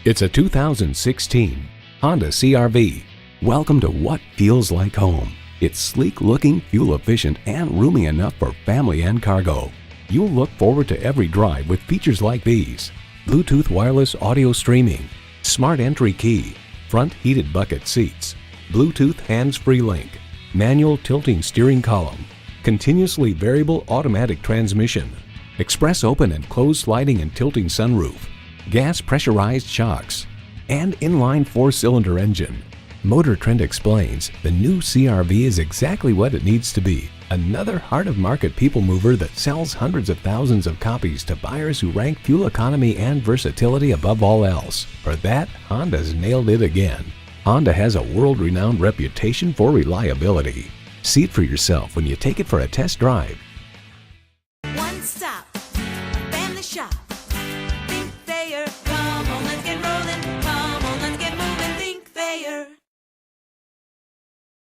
It's a 2016 Honda CR-V. Welcome to what feels like home. It's sleek-looking, fuel-efficient, and roomy enough for family and cargo. You'll look forward to every drive with features like these: Bluetooth wireless audio streaming, smart entry key, front heated bucket seats, Bluetooth hands-free link, manual tilting steering column, continuously variable automatic transmission, express open and closed sliding and tilting sunroof, gas pressurized shocks, and inline 4-cylinder engine. Motor Trend explains the new CR-V is exactly what it needs to be. Another heart-of-market people mover that sells hundreds of thousands of copies to buyers who rank fuel economy and versatility above all else. For that, Honda's nailed it again. Honda has a world-renowned reputation for reliability. See it for yourself when you take it for a test drive.